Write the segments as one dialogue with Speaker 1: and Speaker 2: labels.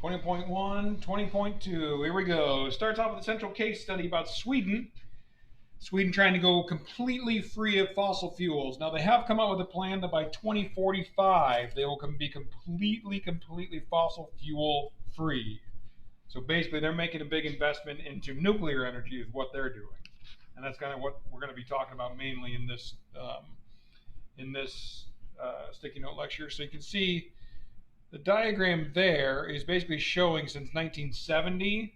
Speaker 1: 20.1, 20.2, here we go. It starts off with a central case study about Sweden. Sweden trying to go completely free of fossil fuels. Now, they have come out with a plan that by 2045, they will be completely fossil fuel free. So basically, they're making a big investment into nuclear energy is what they're doing. And that's kind of what we're going to be talking about mainly in this sticky note lecture. So you can see the diagram there is basically showing since 1970,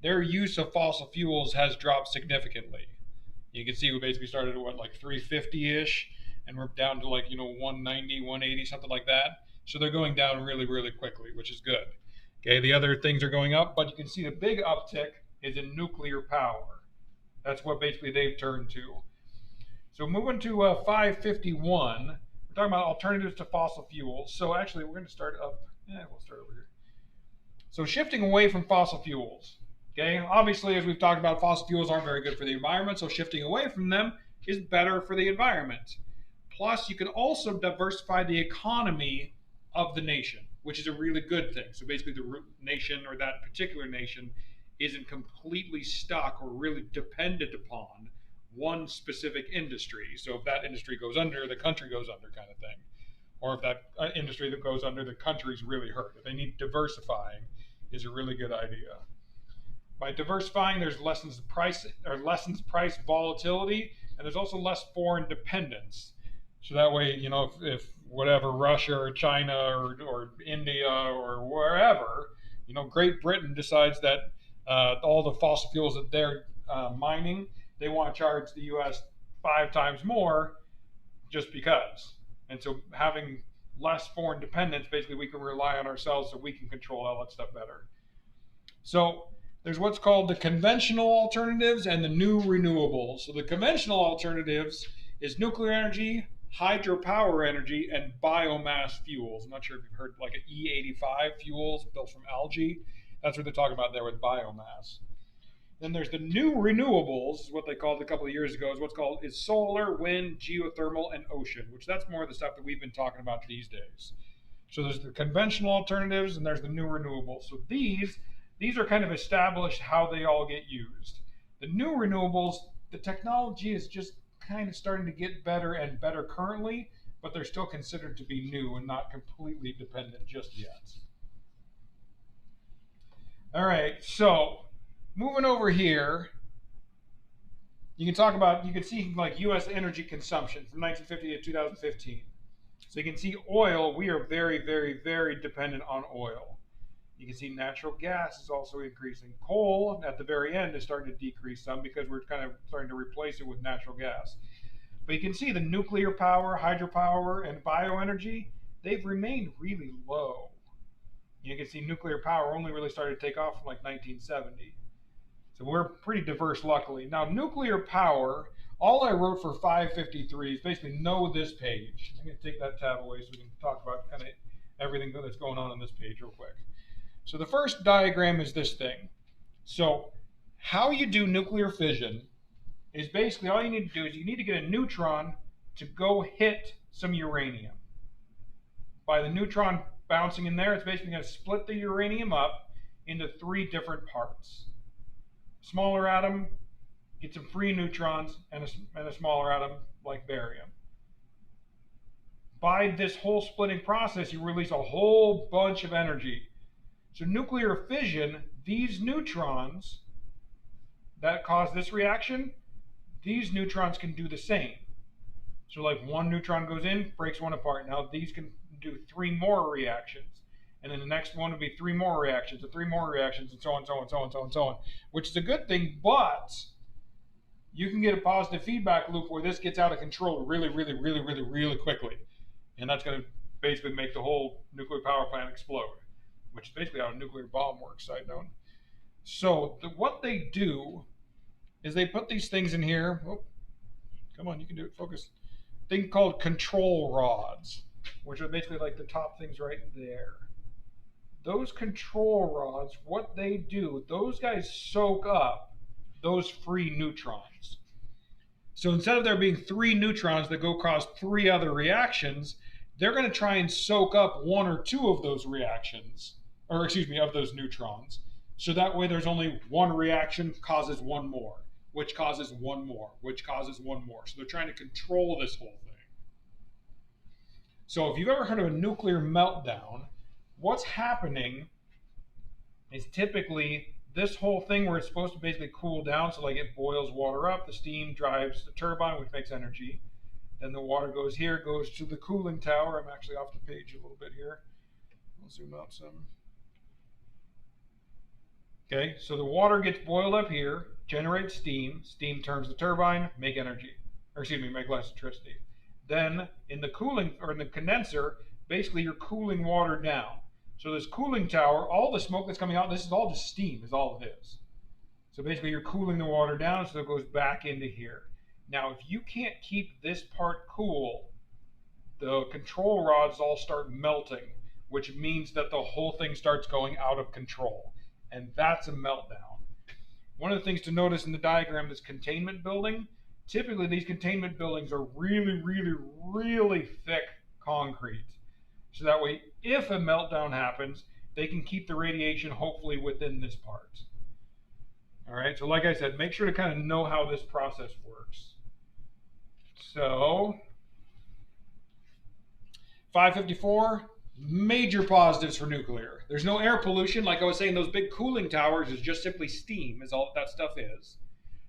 Speaker 1: their use of fossil fuels has dropped significantly. You can see we basically started at what, like 350-ish, and we're down to like, 190, 180, something like that. So they're going down really, really quickly, which is good. Okay, the other things are going up, but you can see the big uptick is in nuclear power. That's what basically they've turned to. So moving to 551, we're talking about alternatives to fossil fuels. So actually, we're going to start up. Yeah, we'll start over here. So shifting away from fossil fuels. Okay, obviously, as we've talked about, fossil fuels aren't very good for the environment, so shifting away from them is better for the environment. Plus, you can also diversify the economy of the nation, which is a really good thing. So basically, the nation or that particular nation isn't completely stuck or really dependent upon one specific industry. So if that industry goes under, the country goes under, kind of thing. Or if that industry that goes under, the country's really hurt. If they need diversifying, is a really good idea. By diversifying, there's lessens price volatility, and there's also less foreign dependence. So that way, if whatever Russia or China or India or wherever, Great Britain decides that all the fossil fuels that they're mining, they want to charge the U.S. 5 times more just because. And so having less foreign dependence, basically we can rely on ourselves so we can control all that stuff better. So there's what's called the conventional alternatives and the new renewables. So the conventional alternatives is nuclear energy, hydropower energy, and biomass fuels. I'm not sure if you've heard like an E85 fuels built from algae. That's what they're talking about there with biomass. Then there's the new renewables, what they called a couple of years ago, is solar, wind, geothermal, and ocean, which that's more of the stuff that we've been talking about these days. So there's the conventional alternatives and there's the new renewables. So these are kind of established how they all get used. The new renewables, the technology is just kind of starting to get better and better currently, but they're still considered to be new and not completely dependent just yet. All right, so moving over here, you can see like U.S. energy consumption from 1950 to 2015. So you can see oil, we are very, very, very dependent on oil. You can see natural gas is also increasing. Coal, at the very end, is starting to decrease some because we're kind of starting to replace it with natural gas. But you can see the nuclear power, hydropower, and bioenergy, they've remained really low. You can see nuclear power only really started to take off from like 1970. So we're pretty diverse, luckily. Now, nuclear power, all I wrote for 553 is basically know this page. I'm going to take that tab away so we can talk about kind of everything that's going on this page real quick. So the first diagram is this thing. So how you do nuclear fission is basically all you need to do is you need to get a neutron to go hit some uranium. By the neutron bouncing in there, it's basically going to split the uranium up into 3 different parts. Smaller atom gets some free neutrons and a smaller atom like barium. By this whole splitting process, you release a whole bunch of energy. So nuclear fission, these neutrons that cause this reaction, these neutrons can do the same. So like one neutron goes in, breaks one apart. Now these can do 3 more reactions. And then the next one would be 3 more reactions, and 3 more reactions, and so on, so on, so on, so on, so on. Which is a good thing, but you can get a positive feedback loop where this gets out of control really, really, really, really, really quickly. And that's going to basically make the whole nuclear power plant explode, which is basically how a nuclear bomb works, side note. So what they do is they put these things in here. Oh, come on, you can do it, focus. Thing called control rods, which are basically like the top things right there. Those control rods, what they do, those guys soak up those free neutrons. So instead of there being 3 neutrons that go cause 3 other reactions, they're going to try and soak up 1 or 2 of those reactions or excuse me, of those neutrons. So that way there's only one reaction causes one more, which causes one more, which causes one more. So they're trying to control this whole thing. So if you've ever heard of a nuclear meltdown, what's happening is typically this whole thing where it's supposed to basically cool down, so like it boils water up, the steam drives the turbine, which makes energy. Then the water goes here, goes to the cooling tower. I'm actually off the page a little bit here. I'll zoom out some. Okay, so the water gets boiled up here, generates steam. Steam turns the turbine, make energy, or excuse me, make electricity. Then in the cooling or in the condenser, basically you're cooling water down. So this cooling tower, all the smoke that's coming out, this is all just steam, is all it is. So basically you're cooling the water down so it goes back into here. Now, if you can't keep this part cool, the control rods all start melting, which means that the whole thing starts going out of control. And that's a meltdown. One of the things to notice in the diagram is containment building. Typically, these containment buildings are really, really, really thick concrete. So that way, if a meltdown happens, they can keep the radiation hopefully within this part. All right, so like I said, make sure to kind of know how this process works. So, 554, major positives for nuclear. There's no air pollution. Like I was saying, those big cooling towers is just simply steam, is all that stuff is.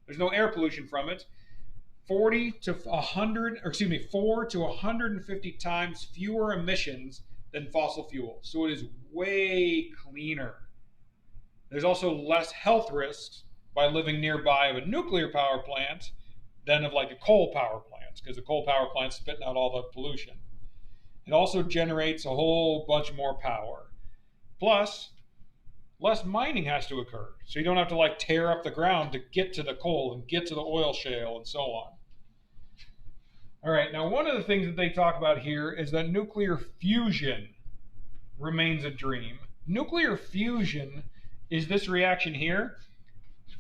Speaker 1: There's no air pollution from it. 4 to 150 times fewer emissions than fossil fuels. So it is way cleaner. There's also less health risks by living nearby of a nuclear power plant than of like a coal power plant, because the coal power plant's spitting out all the pollution. It also generates a whole bunch more power. Plus, less mining has to occur. So you don't have to like tear up the ground to get to the coal and get to the oil shale and so on. All right, now one of the things that they talk about here is that nuclear fusion remains a dream. Nuclear fusion is this reaction here.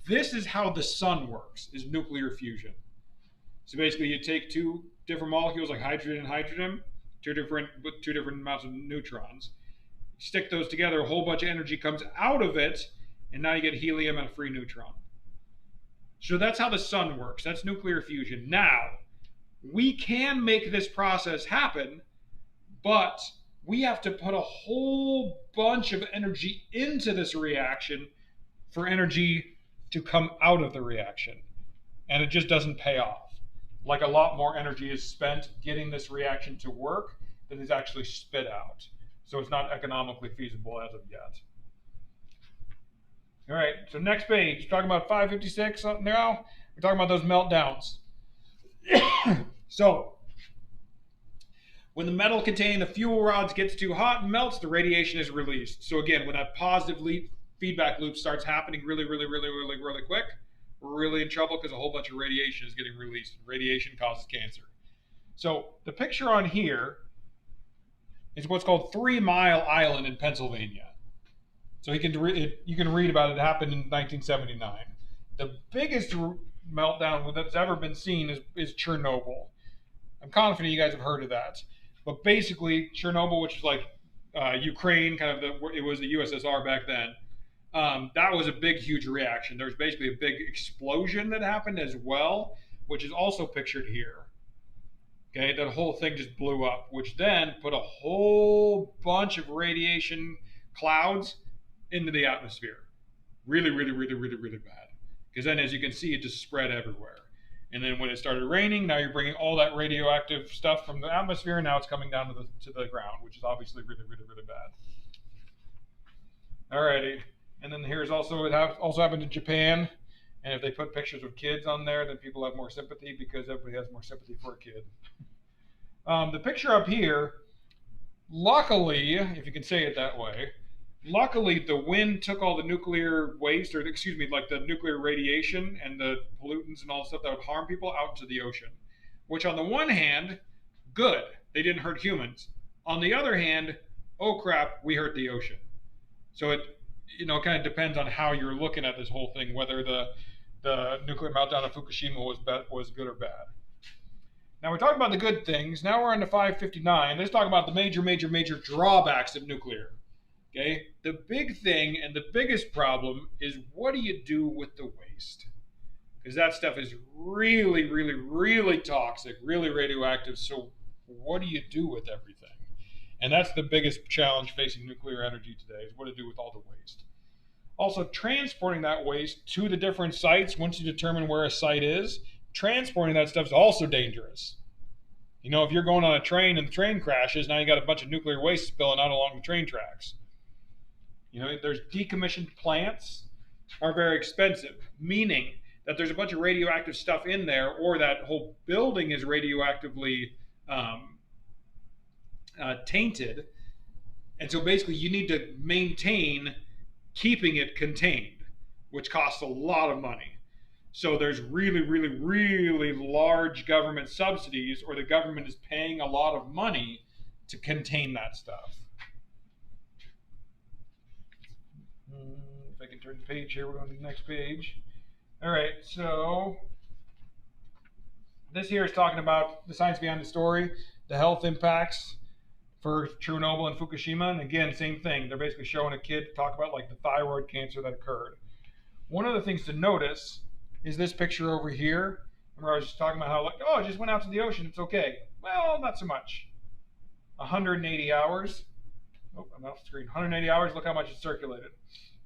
Speaker 1: This is how the sun works, is nuclear fusion. So basically you take two different molecules like hydrogen and hydrogen, two different amounts of neutrons, stick those together, a whole bunch of energy comes out of it, and now you get helium and a free neutron. So that's how the sun works. That's nuclear fusion. Now, we can make this process happen, but we have to put a whole bunch of energy into this reaction for energy to come out of the reaction. And it just doesn't pay off. Like a lot more energy is spent getting this reaction to work than is actually spit out. So it's not economically feasible as of yet. All right, so next page, talking about 556 now, we're talking about those meltdowns. So, when the metal containing the fuel rods gets too hot and melts, the radiation is released. So again, when that positive feedback loop starts happening really quick, we're really in trouble because a whole bunch of radiation is getting released. Radiation causes cancer. So the picture on here is what's called 3 Mile Island in Pennsylvania. So you can read about it. It happened in 1979. The biggest meltdown that's ever been seen is Chernobyl. I'm confident you guys have heard of that. But basically, Chernobyl, which is like Ukraine, it was the USSR back then, that was a big, huge reaction. There was basically a big explosion that happened as well, which is also pictured here. Okay, that whole thing just blew up, which then put a whole bunch of radiation clouds into the atmosphere. Really bad. Because then, as you can see, it just spread everywhere. And then when it started raining, now you're bringing all that radioactive stuff from the atmosphere, and now it's coming down to the ground, which is obviously really bad. Alrighty, and then here's also, it also happened in Japan, and if they put pictures of kids on there, then people have more sympathy because everybody has more sympathy for a kid. The picture up here, luckily, if you can say it that way, luckily the wind took all the nuclear waste, or excuse me, like the nuclear radiation and the pollutants and all the stuff that would harm people out into the ocean. Which on the one hand, good, they didn't hurt humans. On the other hand, oh crap, we hurt the ocean. So it kind of depends on how you're looking at this whole thing, whether the nuclear meltdown of Fukushima was good or bad. Now we're talking about the good things. Now we're on to 559. Let's talk about the major drawbacks of nuclear. Okay, The big thing and the biggest problem is, what do you do with the waste? Because that stuff is really, really, really toxic, really radioactive. So what do you do with everything? And that's the biggest challenge facing nuclear energy today, is what to do with all the waste. Also, transporting that waste to the different sites, once you determine where a site is, transporting that stuff is also dangerous. You know, if you're going on a train and the train crashes, now you got a bunch of nuclear waste spilling out along the train tracks. You know, there's decommissioned plants are very expensive, meaning that there's a bunch of radioactive stuff in there, or that whole building is radioactively tainted. And so basically, you need to maintain keeping it contained, which costs a lot of money. So there's really, really, really large government subsidies, or the government is paying a lot of money to contain that stuff. If I can turn the page here, we're going to the next page. All right, so this here is talking about the science behind the story, the health impacts for Chernobyl and Fukushima. And again, same thing. They're basically showing a kid talk about like the thyroid cancer that occurred. One of the things to notice is this picture over here. Remember, I was just talking about how, like, oh, it just went out to the ocean, it's okay. Well, not so much. 180 hours. Oh, I'm off the screen. 180 hours, look how much it circulated.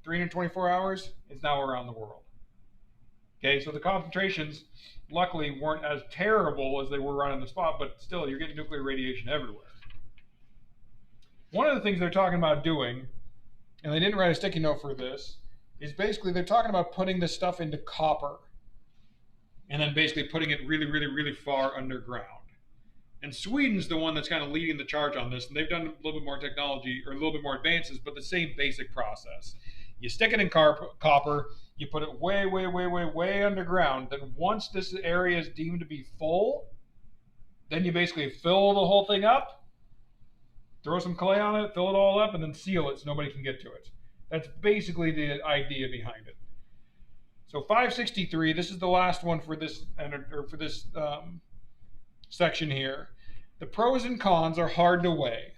Speaker 1: 324 hours, it's now around the world. Okay, so the concentrations, luckily, weren't as terrible as they were right on the spot, but still, you're getting nuclear radiation everywhere. One of the things they're talking about doing, and they didn't write a sticky note for this, is basically they're talking about putting this stuff into copper and then basically putting it really, really, really far underground. And Sweden's the one that's kind of leading the charge on this, and they've done a little bit more technology, or a little bit more advances, but the same basic process. You stick it in copper, you put it way, way, way, way, way underground. Then once this area is deemed to be full, then you basically fill the whole thing up, throw some clay on it, fill it all up, and then seal it so nobody can get to it. That's basically the idea behind it. So 563, this is the last one for this section here. The pros and cons are hard to weigh,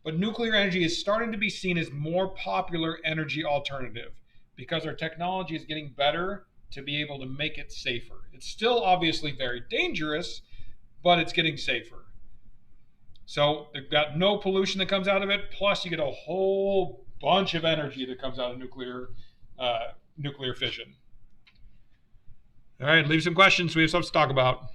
Speaker 1: but nuclear energy is starting to be seen as more popular energy alternative because our technology is getting better to be able to make it safer. It's still obviously very dangerous, but it's getting safer. So they've got no pollution that comes out of it, plus you get a whole bunch of energy that comes out of nuclear fission. All right, leave some questions. We have stuff to talk about.